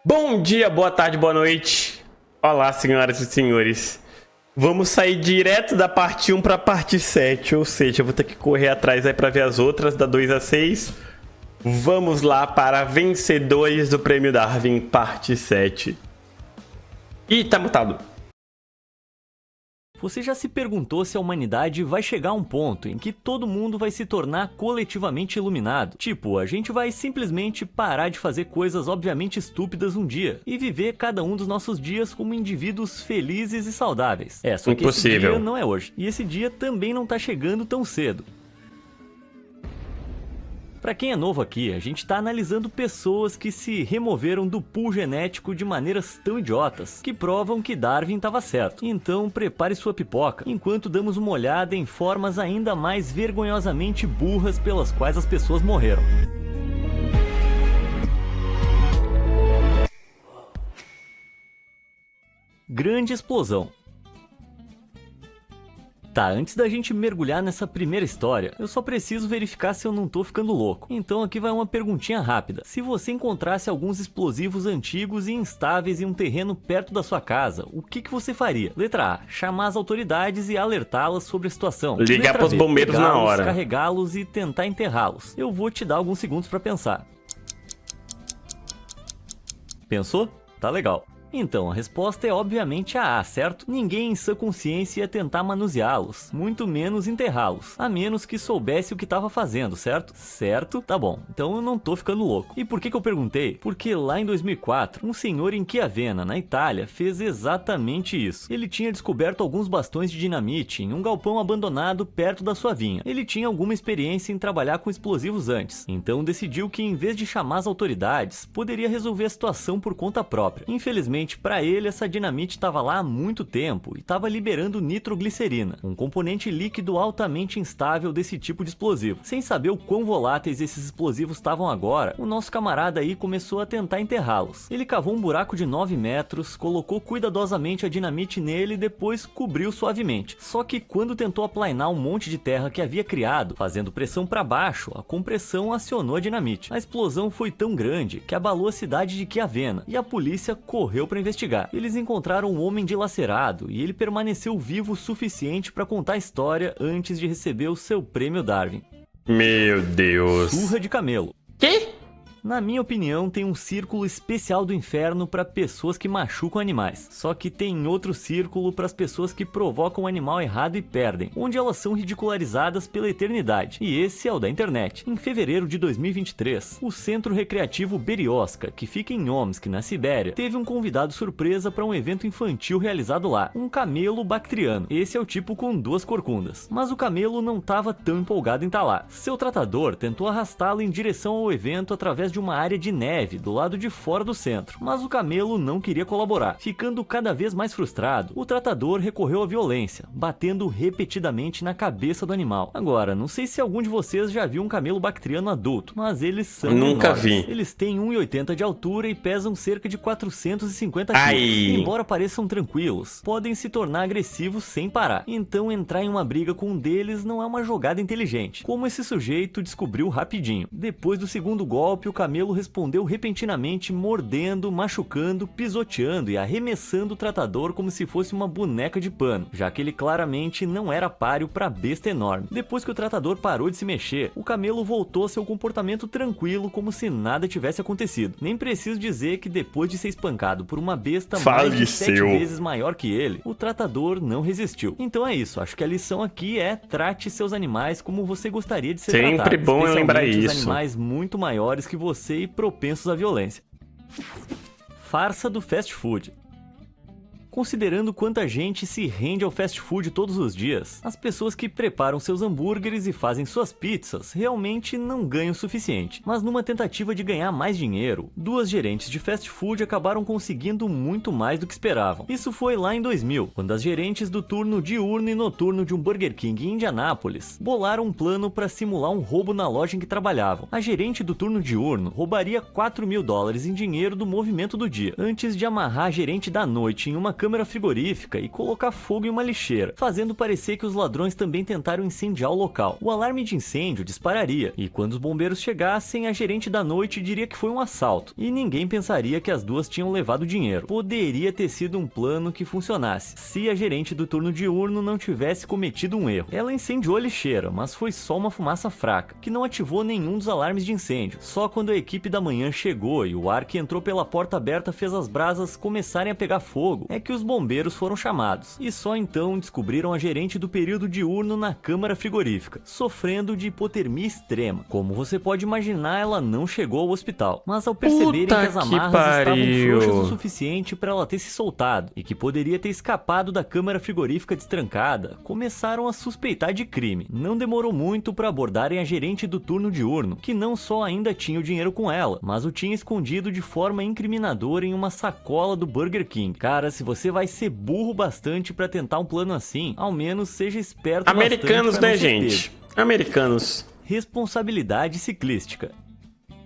Bom dia, boa tarde, boa noite. Olá, senhoras e senhores. Vamos sair direto da parte 1 para a parte 7, ou seja, eu vou ter que correr atrás aí para ver as outras, da 2 a 6. Vamos lá para vencedores do Prêmio Darwin, parte 7. Ih, tá mutado. Você já se perguntou se a humanidade vai chegar a um ponto em que todo mundo vai se tornar coletivamente iluminado? Tipo, a gente vai simplesmente parar de fazer coisas obviamente estúpidas um dia e viver cada um dos nossos dias como indivíduos felizes e saudáveis. Só que esse dia não é hoje. E esse dia também não tá chegando tão cedo. Pra quem é novo aqui, a gente tá analisando pessoas que se removeram do pool genético de maneiras tão idiotas, que provam que Darwin estava certo. Então prepare sua pipoca, enquanto damos uma olhada em formas ainda mais vergonhosamente burras pelas quais as pessoas morreram. Grande explosão. Tá, antes da gente mergulhar nessa primeira história, eu só preciso verificar se eu não tô ficando louco. Então aqui vai uma perguntinha rápida. Se você encontrasse alguns explosivos antigos e instáveis em um terreno perto da sua casa, o que você faria? Letra A, chamar as autoridades e alertá-las sobre a situação. Ligar pros bombeiros na hora. Carregá-los e tentar enterrá-los. Eu vou te dar alguns segundos pra pensar. Pensou? Tá legal. Então, a resposta é obviamente a A, certo? Ninguém em sã consciência ia tentar manuseá-los, muito menos enterrá-los, a menos que soubesse o que estava fazendo, certo? Certo? Tá bom, então eu não tô ficando louco. E por que eu perguntei? Porque lá em 2004, um senhor em Chiavenna, na Itália, fez exatamente isso. Ele tinha descoberto alguns bastões de dinamite em um galpão abandonado perto da sua vinha. Ele tinha alguma experiência em trabalhar com explosivos antes, então decidiu que em vez de chamar as autoridades, poderia resolver a situação por conta própria. Infelizmente, para ele, essa dinamite estava lá há muito tempo e estava liberando nitroglicerina, um componente líquido altamente instável desse tipo de explosivo. Sem saber o quão voláteis esses explosivos estavam agora, o nosso camarada aí começou a tentar enterrá-los. Ele cavou um buraco de 9 metros, colocou cuidadosamente a dinamite nele e depois cobriu suavemente. Só que quando tentou aplainar um monte de terra que havia criado, fazendo pressão para baixo, a compressão acionou a dinamite. A explosão foi tão grande que abalou a cidade de Chiavenna e a polícia correu para investigar. Eles encontraram um homem dilacerado e ele permaneceu vivo o suficiente para contar a história antes de receber o seu prêmio Darwin. Meu Deus. Surra de camelo. Que? Na minha opinião, tem um círculo especial do inferno para pessoas que machucam animais. Só que tem outro círculo para as pessoas que provocam o animal errado e perdem, onde elas são ridicularizadas pela eternidade. E esse é o da internet. Em fevereiro de 2023, o Centro Recreativo Berioska, que fica em Omsk, na Sibéria, teve um convidado surpresa para um evento infantil realizado lá, um camelo bactriano. Esse é o tipo com 2 corcundas. Mas o camelo não estava tão empolgado em estar lá. Seu tratador tentou arrastá-lo em direção ao evento através de uma área de neve do lado de fora do centro, mas o camelo não queria colaborar. Ficando cada vez mais frustrado, o tratador recorreu à violência, batendo repetidamente na cabeça do animal. Agora, não sei se algum de vocês já viu um camelo bactriano adulto, mas eles são Nunca enormes. vi. Eles têm 1,80 de altura e pesam cerca de 450 quilos. Embora pareçam tranquilos, podem se tornar agressivos sem parar. Então entrar em uma briga com um deles não é uma jogada inteligente, como esse sujeito descobriu rapidinho. Depois do segundo golpe, o camelo respondeu repentinamente, mordendo, machucando, pisoteando e arremessando o tratador como se fosse uma boneca de pano, já que ele claramente não era páreo para besta enorme. Depois que o tratador parou de se mexer, o camelo voltou a seu comportamento tranquilo, como se nada tivesse acontecido. Nem preciso dizer que depois de ser espancado por uma besta mais de 7 vezes maior que ele, o tratador não resistiu. Então é isso, acho que a lição aqui é: trate seus animais como você gostaria de ser tratado. Sempre bom eu lembrar isso. Os animais muito maiores que você e propensos à violência. Farsa do fast food. Considerando quanta gente se rende ao fast food todos os dias, as pessoas que preparam seus hambúrgueres e fazem suas pizzas realmente não ganham o suficiente. Mas numa tentativa de ganhar mais dinheiro, 2 gerentes de fast food acabaram conseguindo muito mais do que esperavam. Isso foi lá em 2000, quando as gerentes do turno diurno e noturno de um Burger King em Indianápolis bolaram um plano para simular um roubo na loja em que trabalhavam. A gerente do turno diurno roubaria $4.000 em dinheiro do movimento do dia, antes de amarrar a gerente da noite em uma câmara frigorífica e colocar fogo em uma lixeira, fazendo parecer que os ladrões também tentaram incendiar o local. O alarme de incêndio dispararia, e quando os bombeiros chegassem, a gerente da noite diria que foi um assalto, e ninguém pensaria que as duas tinham levado dinheiro. Poderia ter sido um plano que funcionasse, se a gerente do turno diurno não tivesse cometido um erro. Ela incendiou a lixeira, mas foi só uma fumaça fraca, que não ativou nenhum dos alarmes de incêndio. Só quando a equipe da manhã chegou e o ar que entrou pela porta aberta fez as brasas começarem a pegar fogo, é que os bombeiros foram chamados. E só então descobriram a gerente do período diurno na câmara frigorífica, sofrendo de hipotermia extrema. Como você pode imaginar, ela não chegou ao hospital, mas ao perceberem que as amarras estavam frouxas o suficiente para ela ter se soltado e que poderia ter escapado da câmara frigorífica destrancada, começaram a suspeitar de crime. Não demorou muito para abordarem a gerente do turno diurno, que não só ainda tinha o dinheiro com ela, mas o tinha escondido de forma incriminadora em uma sacola do Burger King. Cara, se você vai ser burro bastante para tentar um plano assim, ao menos seja esperto bastante. Americanos, né, gente? Americanos. Responsabilidade ciclística.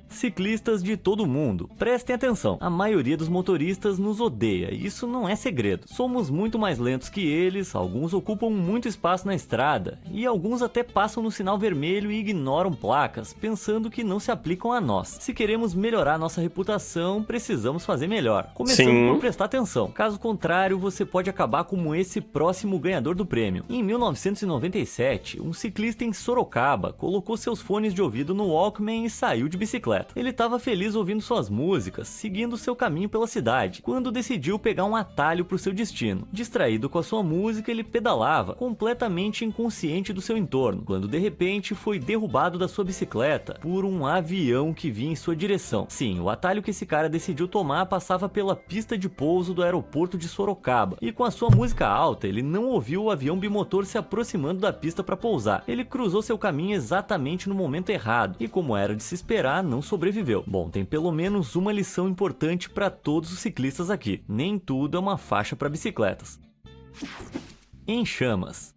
Ciclistas de todo mundo, prestem atenção, a maioria dos motoristas nos odeia, e isso não é segredo. Somos muito mais lentos que eles, alguns ocupam muito espaço na estrada, e alguns até passam no sinal vermelho e ignoram placas, pensando que não se aplicam a nós. Se queremos melhorar nossa reputação, precisamos fazer melhor, começando por prestar atenção. Caso contrário, você pode acabar como esse próximo ganhador do prêmio. Em 1997, um ciclista em Sorocaba colocou seus fones de ouvido no Walkman e saiu de bicicleta. Ele estava feliz ouvindo suas músicas, seguindo seu caminho pela cidade, quando decidiu pegar um atalho para o seu destino. Distraído com a sua música, ele pedalava, completamente inconsciente do seu entorno, quando de repente foi derrubado da sua bicicleta por um avião que vinha em sua direção. Sim, o atalho que esse cara decidiu tomar passava pela pista de pouso do aeroporto de Sorocaba, e com a sua música alta, ele não ouviu o avião bimotor se aproximando da pista para pousar. Ele cruzou seu caminho exatamente no momento errado, e como era de se esperar, não sobreviveu. Bom, tem pelo menos uma lição importante para todos os ciclistas aqui. Nem tudo é uma faixa para bicicletas. Em chamas.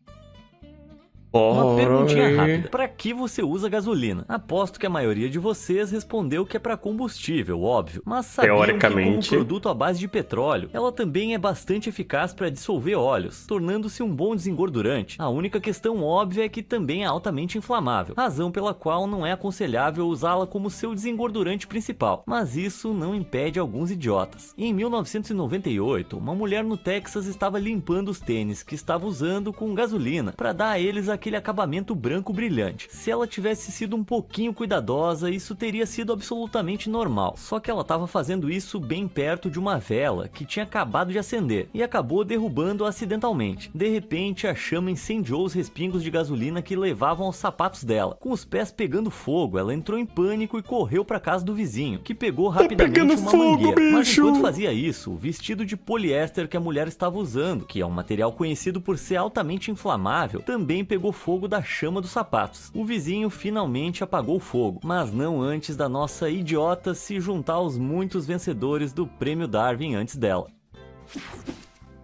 Uma perguntinha rápida. Pra que você usa gasolina? Aposto que a maioria de vocês respondeu que é pra combustível, óbvio. Mas sabiam que como produto à base de petróleo, ela também é bastante eficaz para dissolver óleos, tornando-se um bom desengordurante. A única questão óbvia é que também é altamente inflamável, razão pela qual não é aconselhável usá-la como seu desengordurante principal. Mas isso não impede alguns idiotas. Em 1998, uma mulher no Texas estava limpando os tênis que estava usando com gasolina para dar a eles aquele acabamento branco brilhante. Se ela tivesse sido um pouquinho cuidadosa, isso teria sido absolutamente normal. Só que ela estava fazendo isso bem perto de uma vela que tinha acabado de acender e acabou derrubando acidentalmente. De repente, a chama incendiou os respingos de gasolina que levavam aos sapatos dela. Com os pés pegando fogo, ela entrou em pânico e correu para casa do vizinho, que pegou rapidamente uma mangueira. Bicho. Mas enquanto fazia isso, o vestido de poliéster que a mulher estava usando, que é um material conhecido por ser altamente inflamável, também pegou fogo da chama dos sapatos. O vizinho finalmente apagou o fogo, mas não antes da nossa idiota se juntar aos muitos vencedores do Prêmio Darwin antes dela.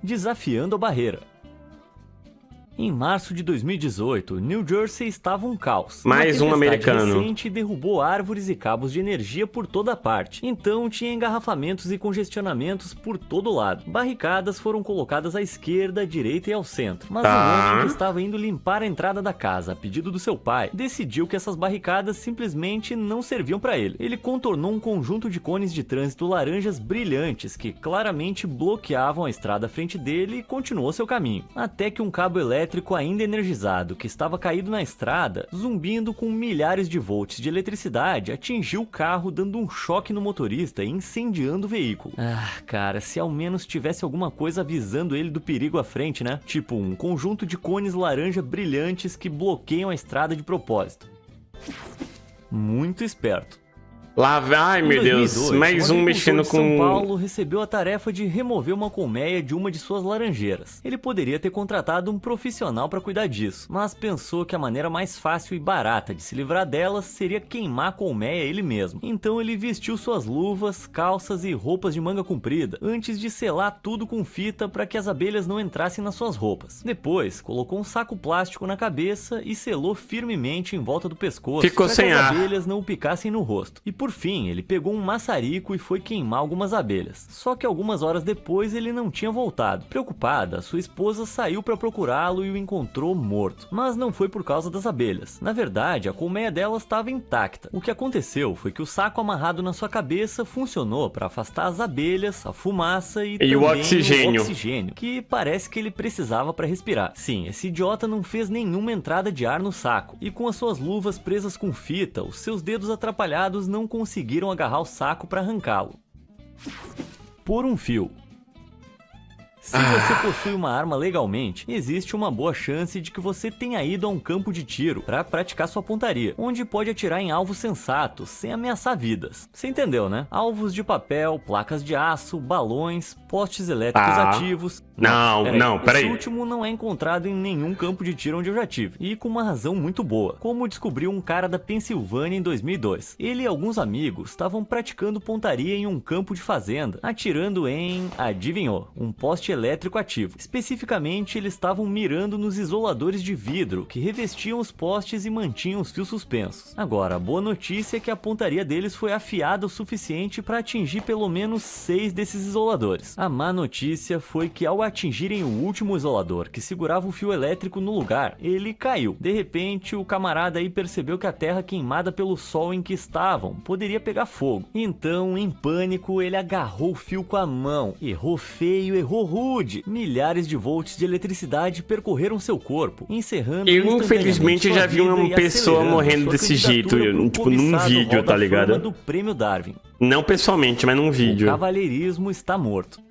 Desafiando a barreira. Em março de 2018, New Jersey estava um caos. Mais um americano. Recente derrubou árvores e cabos de energia por toda parte. Então tinha engarrafamentos e congestionamentos por todo lado. Barricadas foram colocadas à esquerda, à direita e ao centro. Mas um homem que estava indo limpar a entrada da casa a pedido do seu pai, decidiu que essas barricadas simplesmente não serviam para ele. Ele contornou um conjunto de cones de trânsito laranjas brilhantes que claramente bloqueavam a estrada à frente dele e continuou seu caminho. Até que um cabo elétrico ainda energizado que estava caído na estrada, zumbindo com milhares de volts de eletricidade, atingiu o carro dando um choque no motorista e incendiando o veículo. Ah, cara, se ao menos tivesse alguma coisa avisando ele do perigo à frente, né? Tipo um conjunto de cones laranja brilhantes que bloqueiam a estrada de propósito. Muito esperto. Lá vai, ai meu 2002, Deus, mais um mexendo com... São Paulo recebeu a tarefa de remover uma colmeia de uma de suas laranjeiras. Ele poderia ter contratado um profissional para cuidar disso, mas pensou que a maneira mais fácil e barata de se livrar delas seria queimar a colmeia ele mesmo. Então ele vestiu suas luvas, calças e roupas de manga comprida, antes de selar tudo com fita para que as abelhas não entrassem nas suas roupas. Depois, colocou um saco plástico na cabeça e selou firmemente em volta do pescoço para que as abelhas não o picassem no rosto. E por por fim, ele pegou um maçarico e foi queimar algumas abelhas. Só que algumas horas depois ele não tinha voltado. Preocupada, sua esposa saiu para procurá-lo e o encontrou morto. Mas não foi por causa das abelhas. Na verdade, a colmeia delas estava intacta. O que aconteceu foi que o saco amarrado na sua cabeça funcionou para afastar as abelhas, a fumaça e também o oxigênio, que parece que ele precisava para respirar. Sim, esse idiota não fez nenhuma entrada de ar no saco, e com as suas luvas presas com fita, os seus dedos atrapalhados não conseguiram agarrar o saco para arrancá-lo. Por um fio. Se você possui uma arma legalmente, existe uma boa chance de que você tenha ido a um campo de tiro para praticar sua pontaria, onde pode atirar em alvos sensatos, sem ameaçar vidas. Você entendeu, né? Alvos de papel, placas de aço, balões, postes elétricos ativos... Peraí. Esse último não é encontrado em nenhum campo de tiro onde eu já tive, e com uma razão muito boa, como descobriu um cara da Pensilvânia em 2002. Ele e alguns amigos estavam praticando pontaria em um campo de fazenda, atirando em, adivinhou, um poste elétrico ativo. Especificamente, eles estavam mirando nos isoladores de vidro que revestiam os postes e mantinham os fios suspensos. Agora, a boa notícia é que a pontaria deles foi afiada o suficiente para atingir pelo menos 6 desses isoladores. A má notícia foi que ao atingirem o último isolador, que segurava o fio elétrico no lugar, ele caiu. De repente, o camarada aí percebeu que a terra queimada pelo sol em que estavam poderia pegar fogo. Então, em pânico, ele agarrou o fio com a mão. Errou feio, errou rude. Milhares de volts de eletricidade percorreram seu corpo, encerrando eu infelizmente já vi uma pessoa morrendo desse jeito, tipo, num vídeo, tá ligado? Do Prêmio Darwin. Não pessoalmente, mas num vídeo. O cavalheirismo está morto.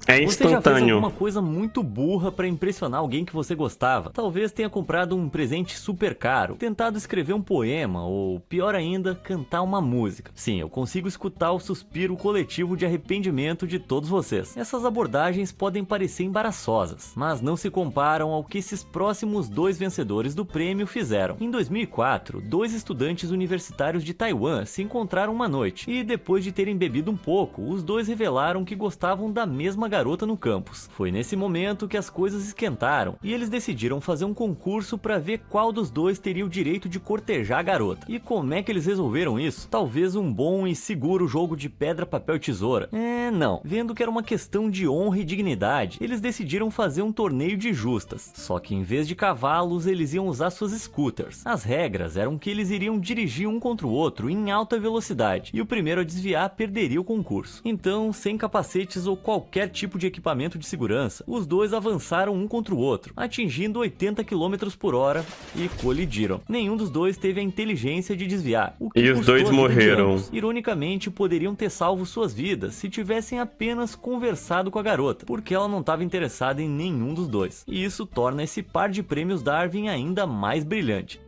É instantâneo. Você já fez alguma coisa muito burra pra impressionar alguém que você gostava? Talvez tenha comprado um presente super caro, tentado escrever um poema ou, pior ainda, cantar uma música. Sim, eu consigo escutar o suspiro coletivo de arrependimento de todos vocês. Essas abordagens podem parecer embaraçosas, mas não se comparam ao que esses próximos 2 vencedores do prêmio fizeram. Em 2004, 2 estudantes universitários de Taiwan se encontraram uma noite e, depois de terem bebido um pouco, os dois revelaram que gostavam da mesma garota no campus. Foi nesse momento que as coisas esquentaram e eles decidiram fazer um concurso para ver qual dos dois teria o direito de cortejar a garota. E como é que eles resolveram isso? Talvez um bom e seguro jogo de pedra, papel e tesoura. Não. Vendo que era uma questão de honra e dignidade, eles decidiram fazer um torneio de justas. Só que em vez de cavalos, eles iam usar suas scooters. As regras eram que eles iriam dirigir um contra o outro em alta velocidade, e o primeiro a desviar perderia o concurso. Então, sem capacetes ou qualquer tipo de equipamento de segurança, os dois avançaram um contra o outro, atingindo 80 km por hora e colidiram. Nenhum dos dois teve a inteligência de desviar. O que e os dois morreram. Ironicamente, poderiam ter salvo suas vidas se tivessem apenas conversado com a garota, porque ela não estava interessada em nenhum dos dois. E isso torna esse par de prêmios Darwin ainda mais brilhante.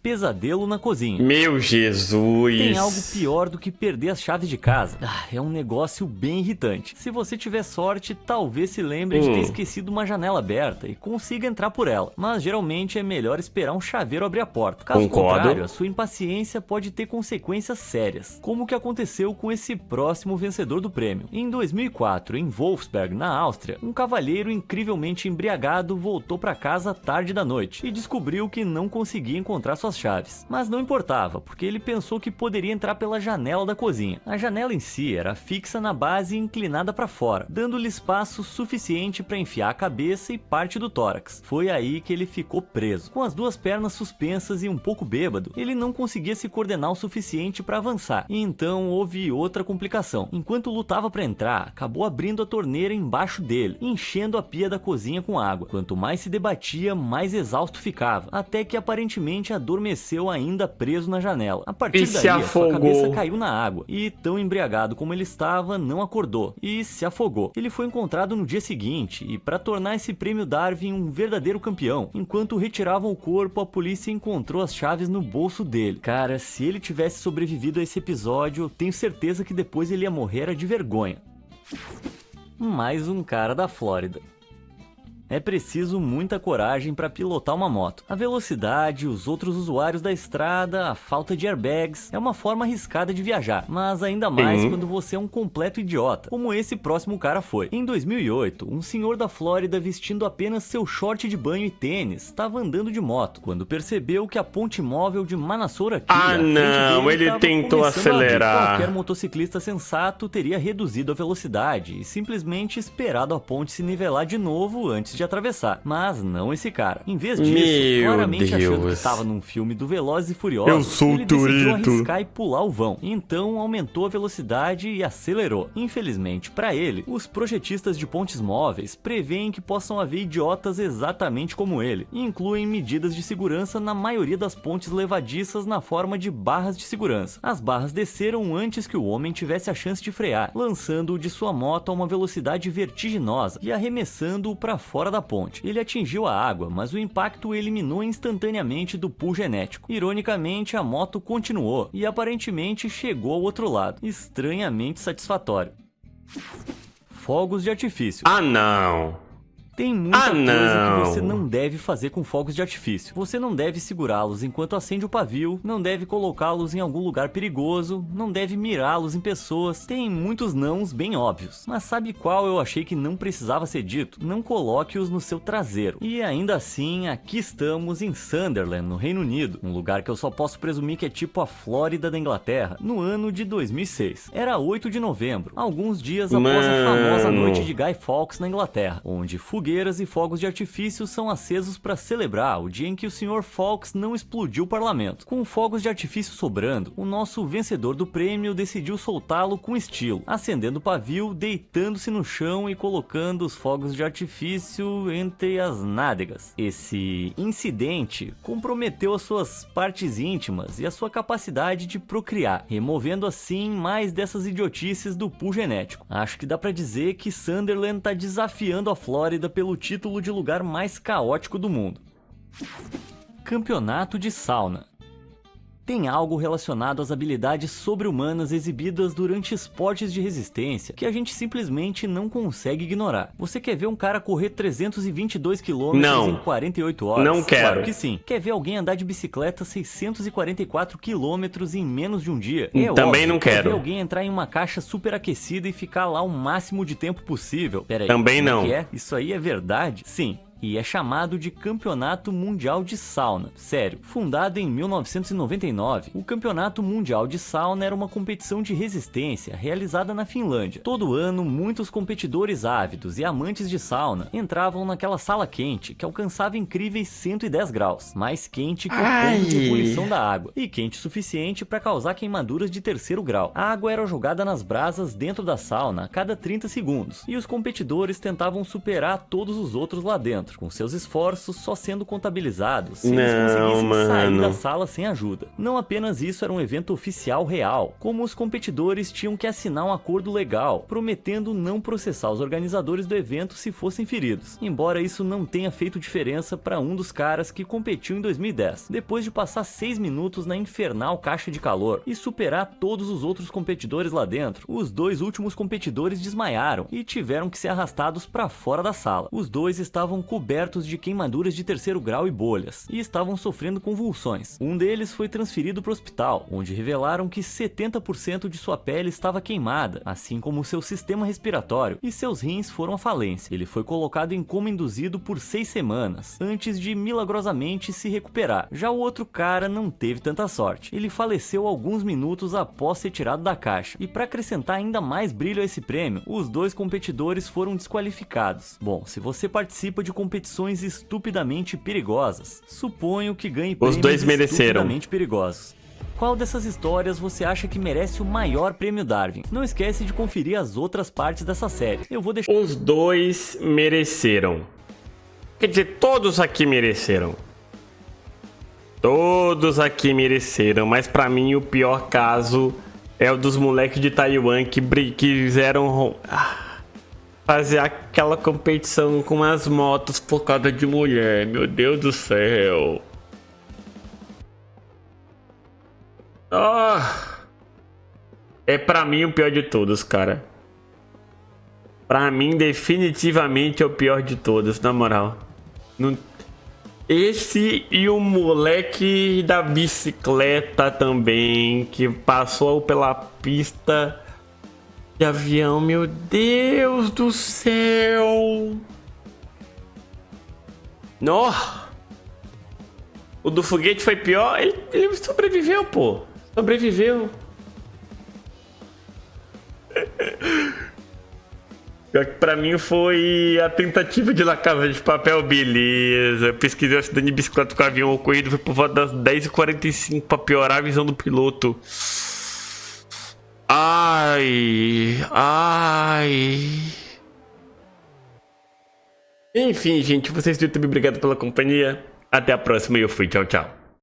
Pesadelo na cozinha. Meu Jesus! Tem algo pior do que perder as chaves de casa. É um negócio bem irritante. Se você tiver sorte, talvez se lembre de ter esquecido uma janela aberta e consiga entrar por ela. Mas geralmente é melhor esperar um chaveiro abrir a porta. Caso contrário, a sua impaciência pode ter consequências sérias, como o que aconteceu com esse próximo vencedor do prêmio. Em 2004, em Wolfsberg, na Áustria, um cavalheiro incrivelmente embriagado voltou para casa tarde da noite e descobriu que não conseguia encontrar suas chaves. Mas não importava, porque ele pensou que poderia entrar pela janela da cozinha. A janela em si era fixa na base e inclinada para fora, dando-lhe espaço suficiente para enfiar a cabeça e parte do tórax. Foi aí que ele ficou preso. Com as 2 pernas suspensas e um pouco bêbado, ele não conseguia se coordenar o suficiente para avançar. E então houve outra complicação. Enquanto lutava para entrar, acabou abrindo a torneira embaixo dele, enchendo a pia da cozinha com água. Quanto mais se debatia, mais exausto ficava, até que aparentemente adormeceu ainda preso na janela. A partir daí, a sua cabeça caiu na água e, tão embriagado como ele estava, não acordou e se afogou. Ele foi encontrado no dia seguinte e, para tornar esse prêmio Darwin um verdadeiro campeão, enquanto retiravam o corpo, a polícia encontrou as chaves no bolso dele. Cara, se ele tivesse sobrevivido a esse episódio, eu tenho certeza que depois ele ia morrer de vergonha. Mais um cara da Flórida. É preciso muita coragem para pilotar uma moto. A velocidade, os outros usuários da estrada, a falta de airbags, é uma forma arriscada de viajar, mas ainda mais quando você é um completo idiota, como esse próximo cara foi. Em 2008, um senhor da Flórida vestindo apenas seu short de banho e tênis estava andando de moto, quando percebeu que a ponte móvel de Manassauraqui ele tentou acelerar. Qualquer motociclista sensato teria reduzido a velocidade e simplesmente esperado a ponte se nivelar de novo antes de atravessar. Mas não esse cara. Em vez disso, claramente achando que estava num filme do Velozes e Furiosos, ele decidiu arriscar e pular o vão. Então aumentou a velocidade e acelerou. Infelizmente para ele, os projetistas de pontes móveis preveem que possam haver idiotas exatamente como ele e incluem medidas de segurança na maioria das pontes levadiças na forma de barras de segurança. As barras desceram antes que o homem tivesse a chance de frear, lançando-o de sua moto a uma velocidade vertiginosa e arremessando-o para fora da ponte. Ele atingiu a água, mas o impacto o eliminou instantaneamente do pool genético. Ironicamente, a moto continuou e aparentemente chegou ao outro lado. Estranhamente satisfatório. Fogos de artifício. Tem muita coisa que você não deve fazer com fogos de artifício. Você não deve segurá-los enquanto acende o pavio, não deve colocá-los em algum lugar perigoso, não deve mirá-los em pessoas. Tem muitos nãos bem óbvios. Mas sabe qual eu achei que não precisava ser dito? Não coloque-os no seu traseiro. E ainda assim, aqui estamos em Sunderland, no Reino Unido, um lugar que eu só posso presumir que é tipo a Flórida da Inglaterra, no ano de 2006. Era 8 de novembro, alguns dias após a famosa noite de Guy Fawkes na Inglaterra, onde fogueiras e fogos de artifício são acesos para celebrar o dia em que o Sr. Fawkes não explodiu o parlamento. Com fogos de artifício sobrando, o nosso vencedor do prêmio decidiu soltá-lo com estilo, acendendo o pavio, deitando-se no chão e colocando os fogos de artifício entre as nádegas. Esse incidente comprometeu as suas partes íntimas e a sua capacidade de procriar, removendo assim mais dessas idiotices do pool genético. Acho que dá para dizer que Sunderland está desafiando a Flórida pelo título de lugar mais caótico do mundo. Campeonato de sauna. Tem algo relacionado às habilidades sobre-humanas exibidas durante esportes de resistência que a gente simplesmente não consegue ignorar. Você quer ver um cara correr 322 km em 48 horas? Não quero. Claro que sim. Quer ver alguém andar de bicicleta 644 km em menos de um dia? Também não quero. Quer ver alguém entrar em uma caixa superaquecida e ficar lá o máximo de tempo possível? Peraí, também não. Como é que é? Isso aí é verdade? Sim. E é chamado de Campeonato Mundial de Sauna. Sério, fundado em 1999, o Campeonato Mundial de Sauna era uma competição de resistência realizada na Finlândia. Todo ano, muitos competidores ávidos e amantes de sauna entravam naquela sala quente que alcançava incríveis 110 graus, mais quente que o ponto de ebulição da água, e quente o suficiente para causar queimaduras de 3º grau. A água era jogada nas brasas dentro da sauna a cada 30 segundos, e os competidores tentavam superar todos os outros lá dentro, com seus esforços só sendo contabilizados se eles conseguissem sair da sala sem ajuda. Não apenas isso era um evento oficial real, como os competidores tinham que assinar um acordo legal, prometendo não processar os organizadores do evento se fossem feridos, embora isso não tenha feito diferença para um dos caras que competiu em 2010, depois de passar 6 minutos na infernal caixa de calor e superar todos os outros competidores lá dentro. Os 2 últimos competidores desmaiaram e tiveram que ser arrastados para fora da sala. Os 2 estavam cobertos de queimaduras de 3º grau e bolhas, e estavam sofrendo convulsões. Um deles foi transferido para o hospital, onde revelaram que 70% de sua pele estava queimada, assim como seu sistema respiratório, e seus rins foram à falência. Ele foi colocado em coma induzido por 6 semanas, antes de milagrosamente se recuperar. Já o outro cara não teve tanta sorte. Ele faleceu alguns minutos após ser tirado da caixa, e para acrescentar ainda mais brilho a esse prêmio, os 2 competidores foram desqualificados. Bom, se você participa de competições estupidamente perigosas, suponho que ganhe prêmios estupidamente perigosos. Qual dessas histórias você acha que merece o maior prêmio Darwin? Não esquece de conferir as outras partes dessa série. Eu vou deixar... Os 2 mereceram. Quer dizer, todos aqui mereceram. Todos aqui mereceram, mas pra mim o pior caso é o dos moleques de Taiwan que quiseram... fazer aquela competição com as motos por causa de mulher. Meu Deus do céu. É pra mim o pior de todos, cara. Pra mim, definitivamente é o pior de todos, na moral. Esse e o moleque da bicicleta também, que passou pela pista de avião. Meu Deus do céu! Nó! O do foguete foi pior. Ele sobreviveu, pô. Sobreviveu. Pior que pra mim foi a tentativa de La Casa de Papel, beleza. Eu pesquisei o acidente de bicicleta com o avião ocorrido, foi por volta das 10h45 pra piorar a visão do piloto. Ai. Enfim, gente, vocês do YouTube, obrigado pela companhia. Até a próxima e eu fui. Tchau, tchau.